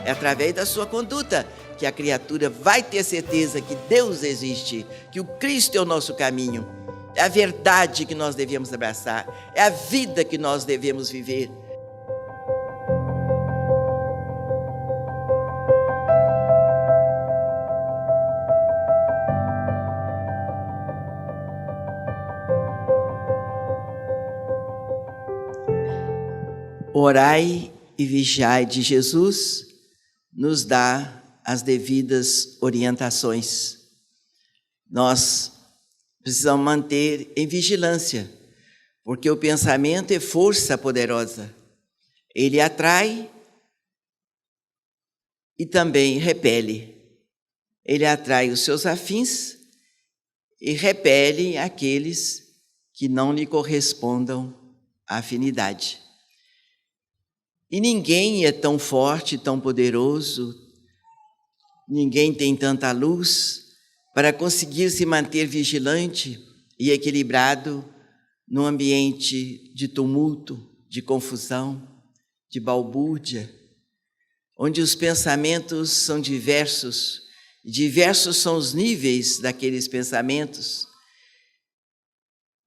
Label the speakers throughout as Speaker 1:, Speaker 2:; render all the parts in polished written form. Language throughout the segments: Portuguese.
Speaker 1: É através da sua conduta que a criatura vai ter certeza que Deus existe, que o Cristo é o nosso caminho. É a verdade que nós devemos abraçar, é a vida que nós devemos viver. Orai e vigiai de Jesus nos dá as devidas orientações. Nós precisamos manter em vigilância, porque o pensamento é força poderosa. Ele atrai e também repele. Ele atrai os seus afins e repele aqueles que não lhe correspondam à afinidade. E ninguém é tão forte, tão poderoso, ninguém tem tanta luz para conseguir se manter vigilante e equilibrado num ambiente de tumulto, de confusão, de balbúrdia, onde os pensamentos são diversos, diversos são os níveis daqueles pensamentos.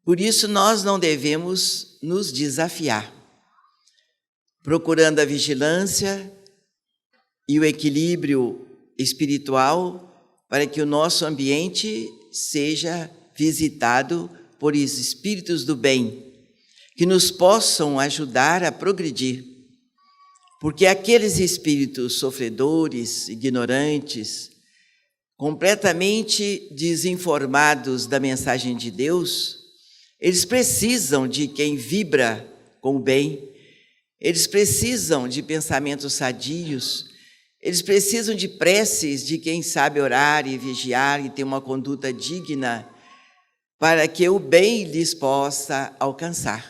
Speaker 1: Por isso nós não devemos nos desafiar, procurando a vigilância e o equilíbrio espiritual para que o nosso ambiente seja visitado por espíritos do bem, que nos possam ajudar a progredir. Porque aqueles espíritos sofredores, ignorantes, completamente desinformados da mensagem de Deus, eles precisam de quem vibra com o bem. Eles precisam de pensamentos sadios, eles precisam de preces de quem sabe orar e vigiar e ter uma conduta digna para que o bem lhes possa alcançar,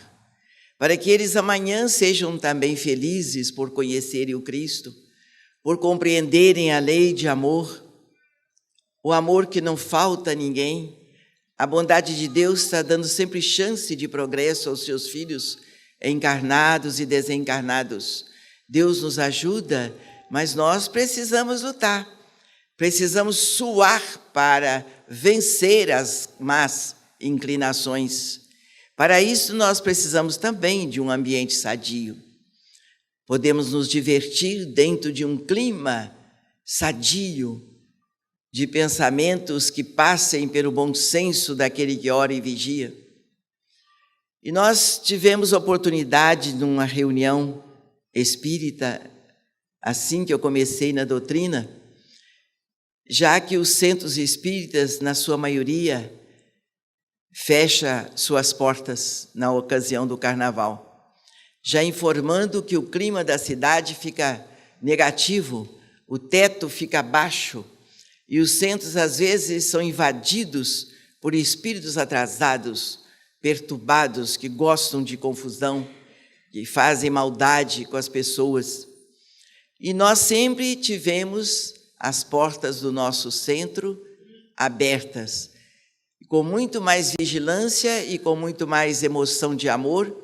Speaker 1: para que eles amanhã sejam também felizes por conhecerem o Cristo, por compreenderem a lei de amor, o amor que não falta a ninguém. A bondade de Deus está dando sempre chance de progresso aos seus filhos, encarnados e desencarnados. Deus nos ajuda, mas nós precisamos lutar, precisamos suar para vencer as más inclinações. Para isso nós precisamos também de um ambiente sadio. Podemos nos divertir dentro de um clima sadio, de pensamentos que passem pelo bom senso daquele que ora e vigia. E nós tivemos oportunidade numa reunião espírita, assim que eu comecei na doutrina, já que os centros espíritas, na sua maioria, fecha suas portas na ocasião do carnaval, já informando que o clima da cidade fica negativo, o teto fica baixo, e os centros às vezes são invadidos por espíritos atrasados, perturbados, que gostam de confusão, que fazem maldade com as pessoas. E nós sempre tivemos as portas do nosso centro abertas, com muito mais vigilância e com muito mais emoção de amor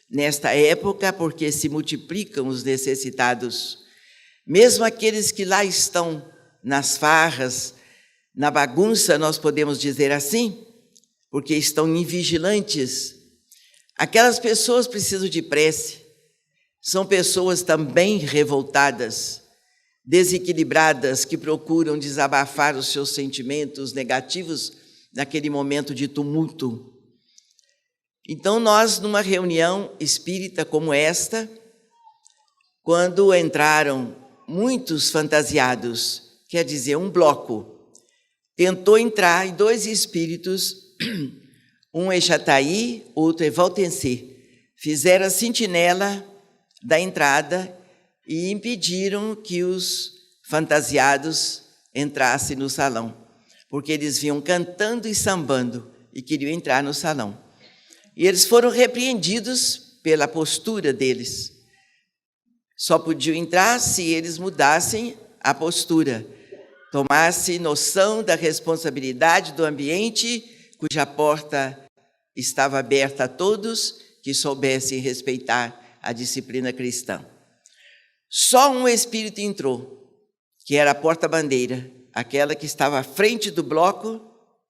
Speaker 1: nesta época, porque se multiplicam os necessitados. Mesmo aqueles que lá estão nas farras, na bagunça, nós podemos dizer assim, porque estão invigilantes. Aquelas pessoas precisam de prece. São pessoas também revoltadas, desequilibradas, que procuram desabafar os seus sentimentos negativos naquele momento de tumulto. Então nós, numa reunião espírita como esta, quando entraram muitos fantasiados, quer dizer, um bloco, tentou entrar e dois espíritos, um é Jataí, outro é Valtencê, fizeram a sentinela da entrada e impediram que os fantasiados entrassem no salão, porque eles vinham cantando e sambando e queriam entrar no salão. E eles foram repreendidos pela postura deles. Só podiam entrar se eles mudassem a postura, tomassem noção da responsabilidade do ambiente, cuja porta estava aberta a todos que soubessem respeitar a disciplina cristã. Só um espírito entrou, que era a porta-bandeira, aquela que estava à frente do bloco,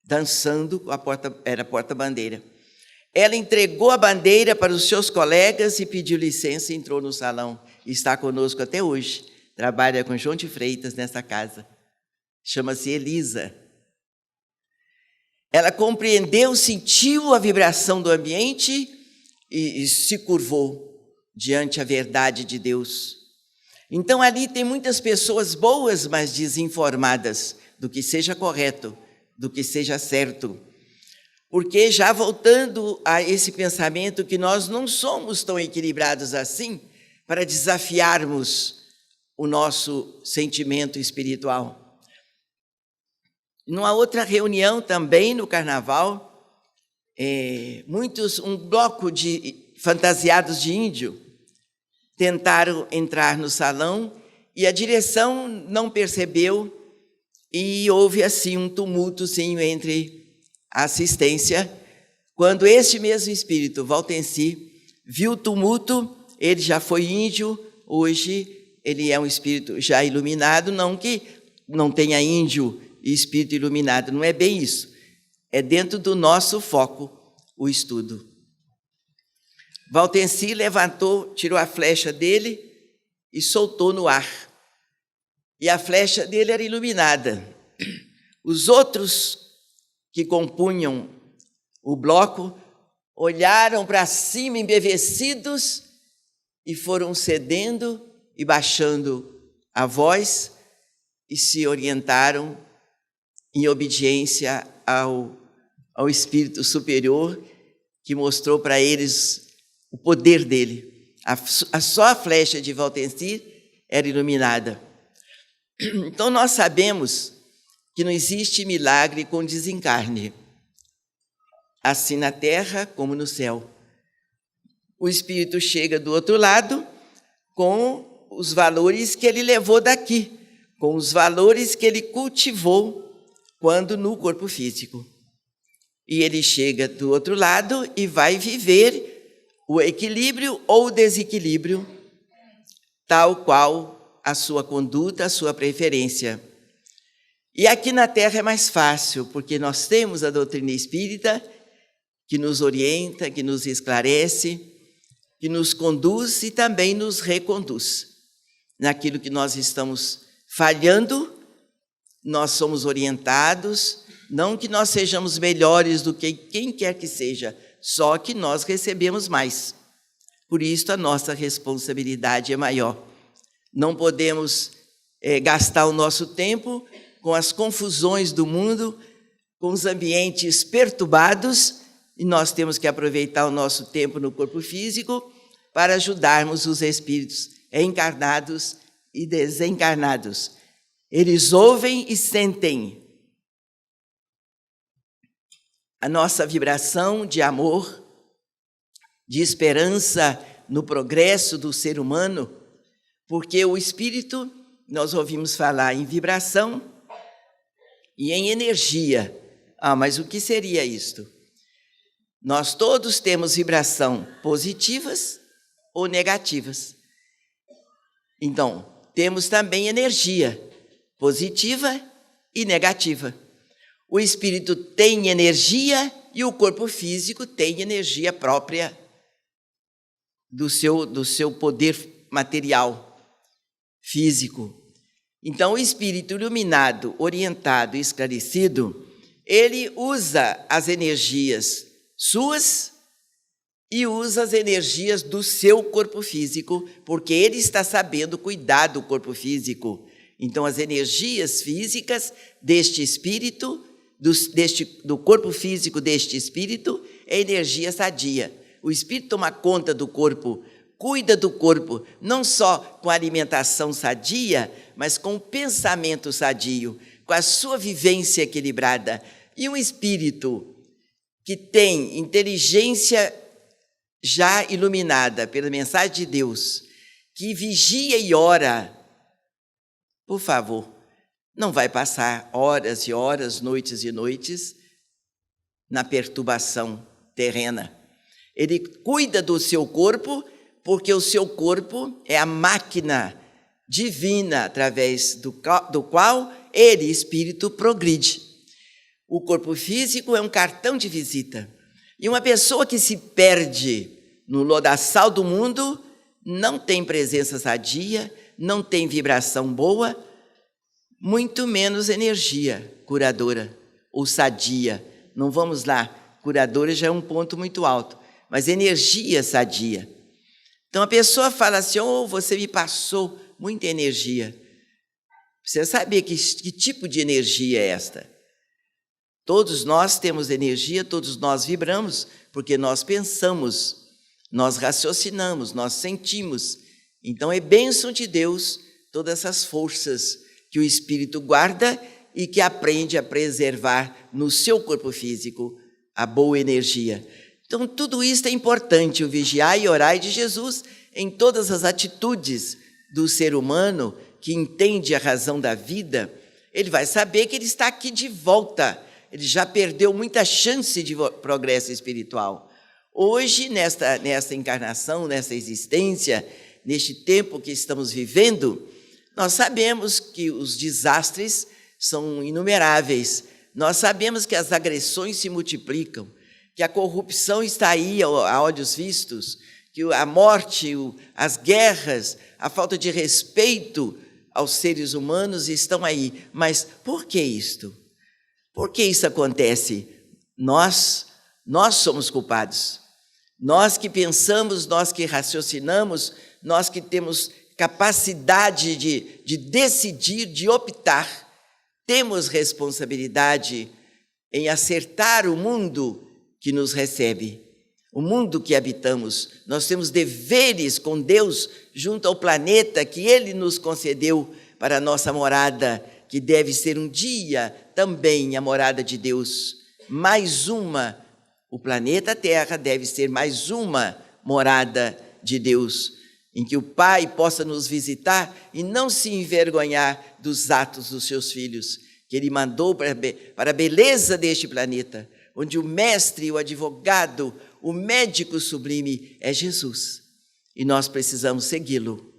Speaker 1: dançando, era a porta-bandeira. Ela entregou a bandeira para os seus colegas e pediu licença e entrou no salão. Está conosco até hoje. Trabalha com João de Freitas nessa casa. Chama-se Elisa. Ela compreendeu, sentiu a vibração do ambiente e se curvou diante a verdade de Deus. Então ali tem muitas pessoas boas, mas desinformadas do que seja correto, do que seja certo. Porque já voltando a esse pensamento que nós não somos tão equilibrados assim para desafiarmos o nosso sentimento espiritual. Numa outra reunião também no carnaval, um bloco de fantasiados de índio tentaram entrar no salão e a direção não percebeu e houve assim um tumultozinho entre a assistência. Quando este mesmo espírito, Valtenci, viu o tumulto, ele já foi índio, hoje ele é um espírito já iluminado, não que não tenha índio e espírito iluminado, não é bem isso. É dentro do nosso foco o estudo. Valtenci levantou, tirou a flecha dele e soltou no ar. E a flecha dele era iluminada. Os outros que compunham o bloco olharam para cima embevecidos e foram cedendo e baixando a voz e se orientaram em obediência ao Espírito Superior que mostrou para eles o poder dele. Só a flecha de Valtenci era iluminada. Então nós sabemos que não existe milagre com desencarne, assim na terra como no céu. O espírito chega do outro lado com os valores que ele levou daqui, com os valores que ele cultivou quando no corpo físico. E ele chega do outro lado e vai viver o equilíbrio ou o desequilíbrio, tal qual a sua conduta, a sua preferência. E aqui na Terra é mais fácil, porque nós temos a doutrina espírita que nos orienta, que nos esclarece, que nos conduz e também nos reconduz. Naquilo que nós estamos falhando, nós somos orientados, não que nós sejamos melhores do que quem quer que seja, só que nós recebemos mais. Por isso a nossa responsabilidade é maior. Não podemos gastar o nosso tempo com as confusões do mundo, com os ambientes perturbados, e nós temos que aproveitar o nosso tempo no corpo físico para ajudarmos os espíritos encarnados e desencarnados. Eles ouvem e sentem a nossa vibração de amor, de esperança no progresso do ser humano, porque o espírito, nós ouvimos falar em vibração e em energia. Mas o que seria isto? Nós todos temos vibração positivas ou negativas. Então, temos também energia positiva e negativa. O espírito tem energia e o corpo físico tem energia própria do seu poder material, físico. Então, o espírito iluminado, orientado e esclarecido, ele usa as energias suas e usa as energias do seu corpo físico, porque ele está sabendo cuidar do corpo físico. Então, as energias físicas deste espírito, do corpo físico deste espírito, é energia sadia. O espírito toma conta do corpo, cuida do corpo, não só com a alimentação sadia, mas com o pensamento sadio, com a sua vivência equilibrada. E um espírito que tem inteligência já iluminada pela mensagem de Deus, que vigia e ora, por favor, não vai passar horas e horas, noites e noites, na perturbação terrena. Ele cuida do seu corpo, porque o seu corpo é a máquina divina, através do qual ele, espírito, progride. O corpo físico é um cartão de visita. E uma pessoa que se perde no lodaçal do mundo não tem presença sadia, não tem vibração boa, muito menos energia curadora ou sadia. Não vamos lá, curadora já é um ponto muito alto, mas energia sadia. Então a pessoa fala assim: oh, você me passou muita energia. Precisa saber que tipo de energia é esta. Todos nós temos energia, todos nós vibramos, porque nós pensamos, nós raciocinamos, nós sentimos. Então é bênção de Deus todas essas forças que o Espírito guarda e que aprende a preservar no seu corpo físico a boa energia. Então tudo isso é importante, o vigiar e orar de Jesus em todas as atitudes do ser humano que entende a razão da vida. Ele vai saber que ele está aqui de volta, ele já perdeu muita chance de progresso espiritual. Hoje, nesta encarnação, nessa existência, neste tempo que estamos vivendo, nós sabemos que os desastres são inumeráveis, nós sabemos que as agressões se multiplicam, que a corrupção está aí a olhos vistos, que a morte, as guerras, a falta de respeito aos seres humanos estão aí. Mas por que isto? Por que isso acontece? Nós somos culpados. Nós que pensamos, nós que raciocinamos, nós que temos capacidade de decidir, de optar, temos responsabilidade em acertar o mundo que nos recebe, o mundo que habitamos. Nós temos deveres com Deus junto ao planeta que Ele nos concedeu para a nossa morada, que deve ser um dia também a morada de Deus. Mais uma, o planeta Terra deve ser mais uma morada de Deus, em que o Pai possa nos visitar e não se envergonhar dos atos dos seus filhos, que Ele mandou para a beleza deste planeta, onde o mestre, o advogado, o médico sublime é Jesus. E nós precisamos segui-lo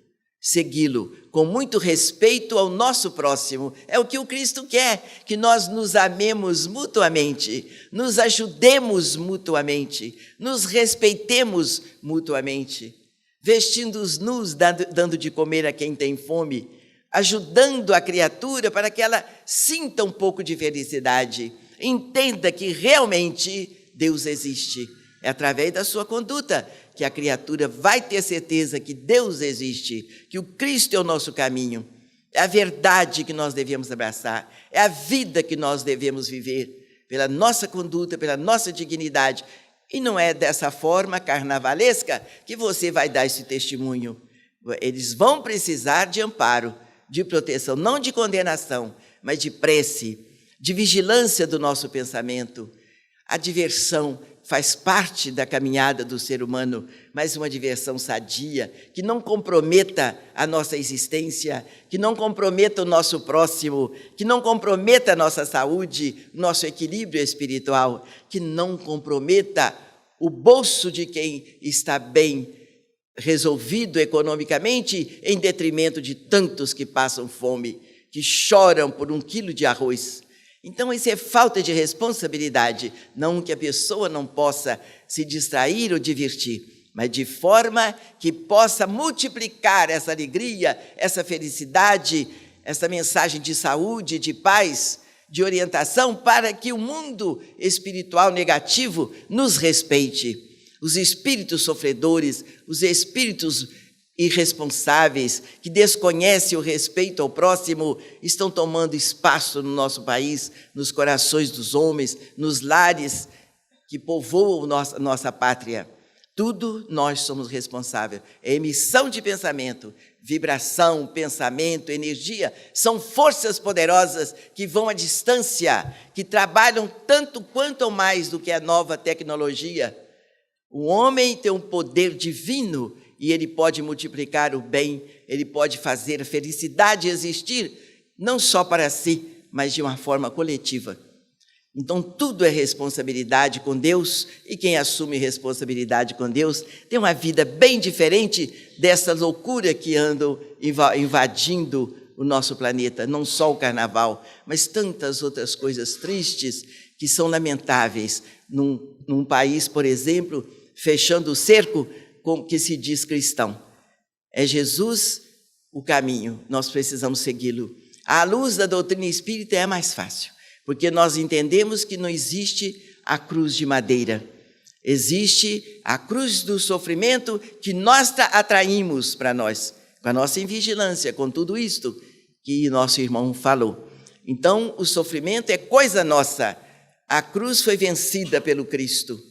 Speaker 1: com muito respeito ao nosso próximo. É o que o Cristo quer, que nós nos amemos mutuamente, nos ajudemos mutuamente, nos respeitemos mutuamente, vestindo-os nus, dando de comer a quem tem fome, ajudando a criatura para que ela sinta um pouco de felicidade, entenda que realmente Deus existe. É através da sua conduta que a criatura vai ter certeza que Deus existe, que o Cristo é o nosso caminho, é a verdade que nós devemos abraçar, é a vida que nós devemos viver, pela nossa conduta, pela nossa dignidade. E não é dessa forma carnavalesca que você vai dar esse testemunho. Eles vão precisar de amparo, de proteção, não de condenação, mas de prece, de vigilância do nosso pensamento. A diversão faz parte da caminhada do ser humano, mas uma diversão sadia, que não comprometa a nossa existência, que não comprometa o nosso próximo, que não comprometa a nossa saúde, nosso equilíbrio espiritual, que não comprometa o bolso de quem está bem resolvido economicamente, em detrimento de tantos que passam fome, que choram por 1 quilo de arroz. Então, isso é falta de responsabilidade, não que a pessoa não possa se distrair ou divertir, mas de forma que possa multiplicar essa alegria, essa felicidade, essa mensagem de saúde, de paz, de orientação, para que o mundo espiritual negativo nos respeite. Os espíritos sofredores, os espíritos irresponsáveis, que desconhecem o respeito ao próximo, estão tomando espaço no nosso país, nos corações dos homens, nos lares que povoam nossa pátria. Tudo nós somos responsáveis. É emissão de pensamento, vibração, pensamento, energia, são forças poderosas que vão à distância, que trabalham tanto quanto ou mais do que a nova tecnologia. O homem tem um poder divino e ele pode multiplicar o bem, ele pode fazer a felicidade existir, não só para si, mas de uma forma coletiva. Então, tudo é responsabilidade com Deus, e quem assume responsabilidade com Deus tem uma vida bem diferente dessa loucura que andam invadindo o nosso planeta. Não só o carnaval, mas tantas outras coisas tristes que são lamentáveis. Num país, por exemplo, fechando o cerco, como que se diz cristão. É Jesus o caminho, nós precisamos segui-lo. À luz da doutrina espírita é mais fácil, porque nós entendemos que não existe a cruz de madeira. Existe a cruz do sofrimento que nós atraímos para nós, com a nossa invigilância, com tudo isto que nosso irmão falou. Então, o sofrimento é coisa nossa. A cruz foi vencida pelo Cristo.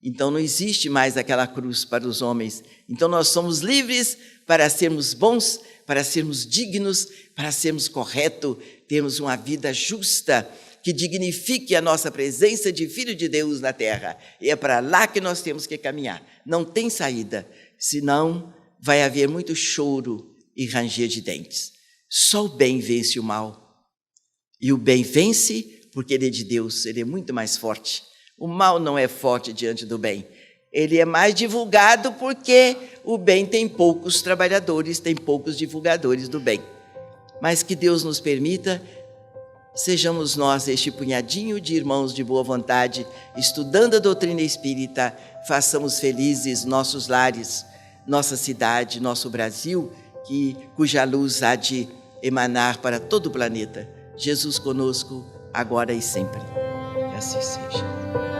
Speaker 1: Então, não existe mais aquela cruz para os homens. Então, nós somos livres para sermos bons, para sermos dignos, para sermos corretos, termos uma vida justa, que dignifique a nossa presença de Filho de Deus na terra. E é para lá que nós temos que caminhar. Não tem saída, senão vai haver muito choro e ranger de dentes. Só o bem vence o mal. E o bem vence porque ele é de Deus, ele é muito mais forte. O mal não é forte diante do bem. Ele é mais divulgado porque o bem tem poucos trabalhadores, tem poucos divulgadores do bem. Mas que Deus nos permita, sejamos nós este punhadinho de irmãos de boa vontade, estudando a doutrina espírita, façamos felizes nossos lares, nossa cidade, nosso Brasil, cuja luz há de emanar para todo o planeta. Jesus conosco, agora e sempre. Que assim seja.